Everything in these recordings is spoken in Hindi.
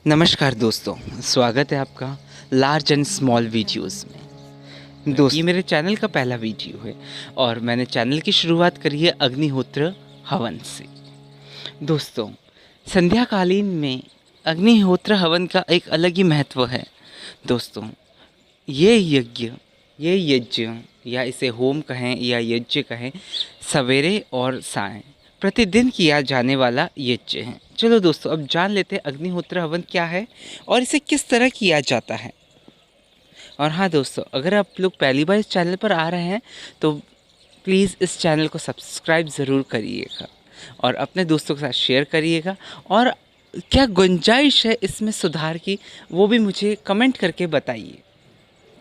नमस्कार दोस्तों, स्वागत है आपका लार्ज एंड स्मॉल वीडियोस में। दोस्त, ये मेरे चैनल का पहला वीडियो है और मैंने चैनल की शुरुआत करी है अग्निहोत्र हवन से। दोस्तों, संध्याकालीन में अग्निहोत्र हवन का एक अलग ही महत्व है। दोस्तों, ये यज्ञ या इसे होम कहें या यज्ञ कहें, सवेरे और सायं प्रतिदिन किया जाने वाला यज्ञ है। चलो दोस्तों, अब जान लेते हैं अग्निहोत्र हवन क्या है और इसे किस तरह किया जाता है। और हाँ दोस्तों, अगर आप लोग पहली बार इस चैनल पर आ रहे हैं तो प्लीज़ इस चैनल को सब्सक्राइब ज़रूर करिएगा और अपने दोस्तों के साथ शेयर करिएगा। और क्या गुंजाइश है इसमें सुधार की, वो भी मुझे कमेंट करके बताइए।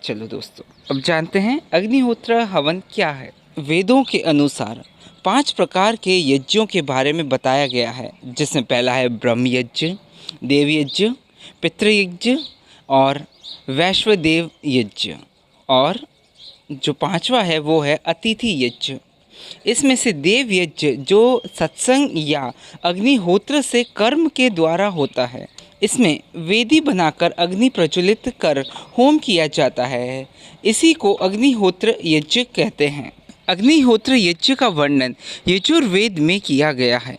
चलो दोस्तों, अब जानते हैं अग्निहोत्र हवन क्या है। वेदों के अनुसार 5 प्रकार के यज्ञों के बारे में बताया गया है, जिसमें पहला है ब्रह्म यज्ञ, देव यज्ञ, पितृयज्ञ और वैश्वदेव यज्ञ। और जो 5वां है वो है अतिथि यज्ञ। इसमें से देव यज्ञ जो सत्संग या अग्निहोत्र से कर्म के द्वारा होता है। इसमें वेदी बनाकर अग्नि प्रज्वलित कर होम किया जाता है। इसी को अग्निहोत्र यज्ञ कहते हैं। अग्निहोत्र यज्ञ का वर्णन यजुर्वेद में किया गया है।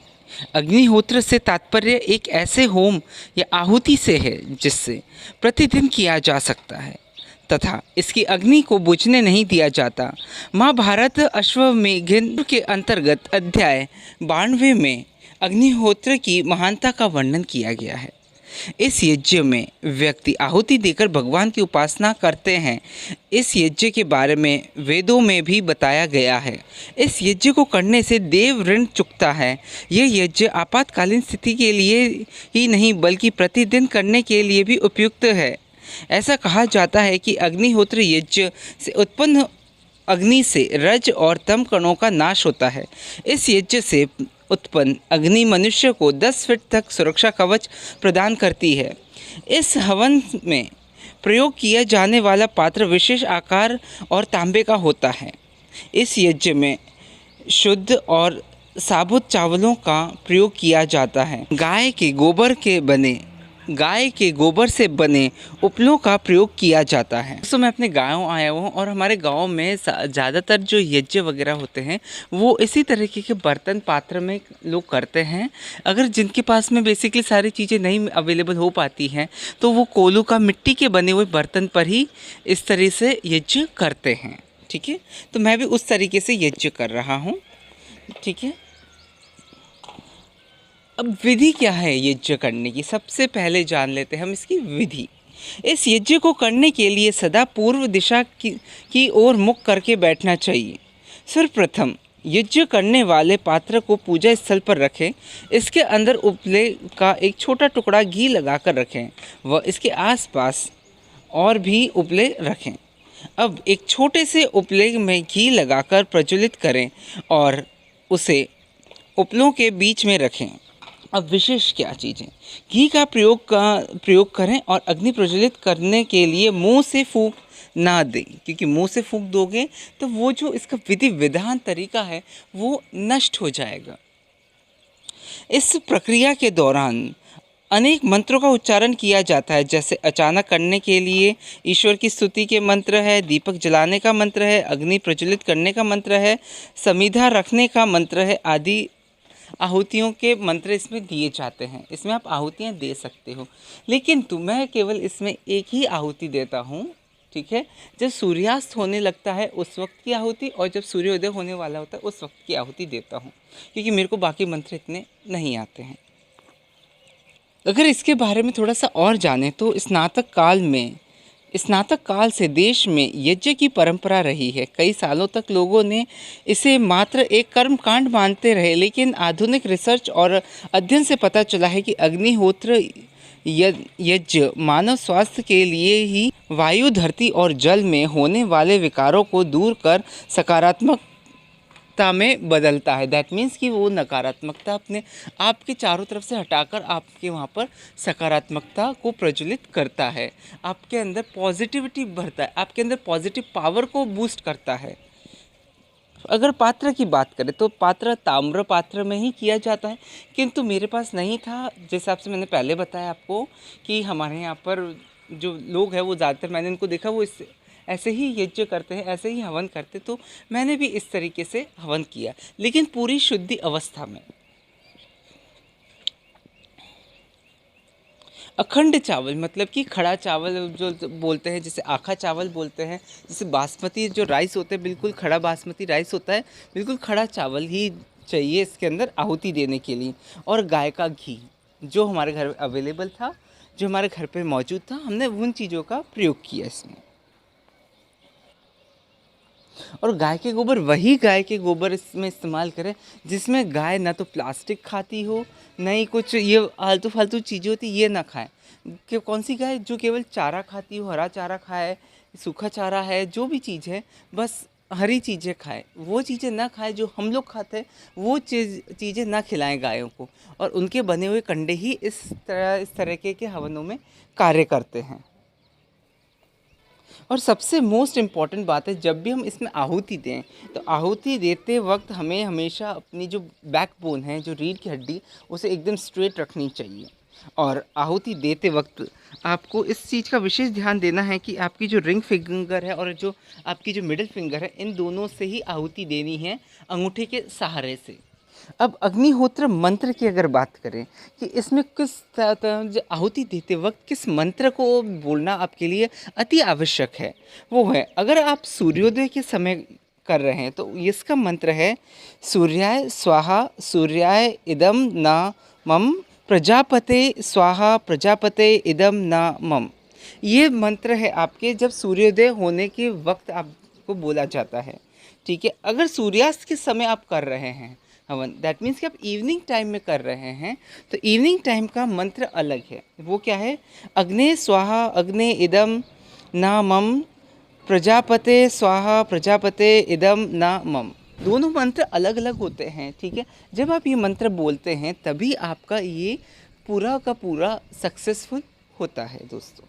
अग्निहोत्र से तात्पर्य एक ऐसे होम या आहुति से है जिससे प्रतिदिन किया जा सकता है तथा इसकी अग्नि को बुझने नहीं दिया जाता। महाभारत अश्वमेध के अंतर्गत अध्याय 92 में अग्निहोत्र की महानता का वर्णन किया गया है। इस यज्ञ में व्यक्ति आहुति देकर भगवान की उपासना करते हैं। इस यज्ञ के बारे में वेदों में भी बताया गया है। इस यज्ञ को करने से देव ऋण चुकता है। यह यज्ञ आपातकालीन स्थिति के लिए ही नहीं बल्कि प्रतिदिन करने के लिए भी उपयुक्त है। ऐसा कहा जाता है कि अग्निहोत्र यज्ञ से उत्पन्न अग्नि से रज और तम कणों का नाश होता है। इस यज्ञ से उत्पन्न अग्नि मनुष्य को 10 फीट तक सुरक्षा कवच प्रदान करती है। इस हवन में प्रयोग किया जाने वाला पात्र विशेष आकार और तांबे का होता है। इस यज्ञ में शुद्ध और साबुत चावलों का प्रयोग किया जाता है। गाय के गोबर से बने उपलों का प्रयोग किया जाता है। दोस्तों, मैं अपने गाँव आया हूँ और हमारे गाँव में ज़्यादातर जो यज्ञ वगैरह होते हैं वो इसी तरीके के बर्तन पात्र में लोग करते हैं। अगर जिनके पास में बेसिकली सारी चीज़ें नहीं अवेलेबल हो पाती हैं तो वो कोलू का मिट्टी के बने हुए बर्तन पर ही इस तरह से यज्ञ करते हैं। ठीक है, तो मैं भी उस तरीके से यज्ञ कर रहा हूँ। ठीक है, अब विधि क्या है यज्ञ करने की, सबसे पहले जान लेते हैं हम इसकी विधि। इस यज्ञ को करने के लिए सदा पूर्व दिशा की ओर मुख करके बैठना चाहिए। सर्वप्रथम यज्ञ करने वाले पात्र को पूजा स्थल पर रखें। इसके अंदर उपले का एक छोटा टुकड़ा घी लगाकर रखें व इसके आसपास और भी उपले रखें। अब एक छोटे से उपले में घी लगाकर प्रज्वलित करें और उसे उपलों के बीच में रखें। अब विशेष क्या चीज़ें, घी का प्रयोग करें और अग्नि प्रज्वलित करने के लिए मुंह से फूंक ना दें, क्योंकि मुंह से फूंक दोगे तो वो जो इसका विधि विधान तरीका है वो नष्ट हो जाएगा। इस प्रक्रिया के दौरान अनेक मंत्रों का उच्चारण किया जाता है, जैसे अचानक करने के लिए ईश्वर की स्तुति के मंत्र है, दीपक जलाने का मंत्र है, अग्नि प्रज्वलित करने का मंत्र है, समिधा रखने का मंत्र है आदि आहुतियों के मंत्र इसमें दिए जाते हैं। इसमें आप आहुतियाँ दे सकते हो, लेकिन मैं केवल इसमें एक ही आहुति देता हूँ। ठीक है, जब सूर्यास्त होने लगता है उस वक्त की आहुति और जब सूर्योदय होने वाला होता है उस वक्त की आहुति देता हूँ, क्योंकि मेरे को बाकी मंत्र इतने नहीं आते हैं। अगर इसके बारे में थोड़ा सा और जानें तो स्नातक काल से देश में यज्ञ की परंपरा रही है। कई सालों तक लोगों ने इसे मात्र एक कर्मकांड मानते रहे, लेकिन आधुनिक रिसर्च और अध्ययन से पता चला है कि अग्निहोत्र यज्ञ मानव स्वास्थ्य के लिए ही वायु, धरती और जल में होने वाले विकारों को दूर कर सकारात्मकता में बदलता है। दैट मीन्स कि वो नकारात्मकता अपने आपके चारों तरफ से हटाकर आपके वहाँ पर सकारात्मकता को प्रज्वलित करता है। आपके अंदर पॉजिटिविटी भरता है, आपके अंदर पॉजिटिव पावर को बूस्ट करता है। अगर पात्र की बात करें तो पात्र ताम्र पात्र में ही किया जाता है, किंतु मेरे पास नहीं था। जिस हिसाब से मैंने पहले बताया आपको कि हमारे यहाँ पर जो लोग हैं वो ज़्यादातर मैंने उनको देखा वो इस ऐसे ही यज्ञ करते हैं, ऐसे ही हवन करते, तो मैंने भी इस तरीके से हवन किया, लेकिन पूरी शुद्धि अवस्था में। अखंड चावल मतलब कि खड़ा चावल जो बोलते हैं, जैसे आखा चावल बोलते हैं, जैसे बासमती जो राइस होते हैं बिल्कुल खड़ा बासमती राइस होता है, बिल्कुल खड़ा चावल ही चाहिए इसके अंदर आहुति देने के लिए। और गाय का घी जो हमारे घर अवेलेबल था, जो हमारे घर पे मौजूद था, हमने उन चीज़ों का प्रयोग किया इसमें। और गाय के गोबर, वही गाय के गोबर इसमें इस्तेमाल करें जिसमें गाय ना तो प्लास्टिक खाती हो, ना ही कुछ ये आलतू फालतू चीज़ें होती ये ना खाए। कि कौन सी गाय जो केवल चारा खाती हो, हरा चारा खाए, सूखा चारा है, जो भी चीज़ है बस हरी चीज़ें खाए, वो चीज़ें ना खाए जो हम लोग खाते हैं, वो चीज़ें ना खिलाएं गायों को। और उनके बने हुए कंडे ही इस तरह के हवनों में कार्य करते हैं। और सबसे मोस्ट इम्पॉर्टेंट बात है, जब भी हम इसमें आहुति दें तो आहुति देते वक्त हमें हमेशा अपनी जो बैकबोन है, जो रीढ़ की हड्डी, उसे एकदम स्ट्रेट रखनी चाहिए। और आहुति देते वक्त आपको इस चीज़ का विशेष ध्यान देना है कि आपकी जो रिंग फिंगर है और जो आपकी जो मिडिल फिंगर है, इन दोनों से ही आहुति देनी है, अंगूठे के सहारे से। अब अग्निहोत्र मंत्र की अगर बात करें कि इसमें किस आहुति देते वक्त किस मंत्र को बोलना आपके लिए अति आवश्यक है, वो है, अगर आप सूर्योदय के समय कर रहे हैं तो इसका मंत्र है सूर्याय स्वाहा सूर्याय इदम न मम प्रजापते स्वाहा प्रजापते इदम न मम। ये मंत्र है आपके जब सूर्योदय होने के वक्त आपको बोला जाता है। ठीक है, अगर सूर्यास्त के समय आप कर रहे हैं हवन, दैट मीन्स कि आप इवनिंग टाइम में कर रहे हैं, तो इवनिंग टाइम का मंत्र अलग है। वो क्या है? अग्ने स्वाहा अग्ने इदम न मम प्रजापते स्वाहा प्रजापते इदम न मम। दोनों मंत्र अलग अलग होते हैं। ठीक है, जब आप ये मंत्र बोलते हैं तभी आपका ये पूरा का पूरा सक्सेसफुल होता है दोस्तों।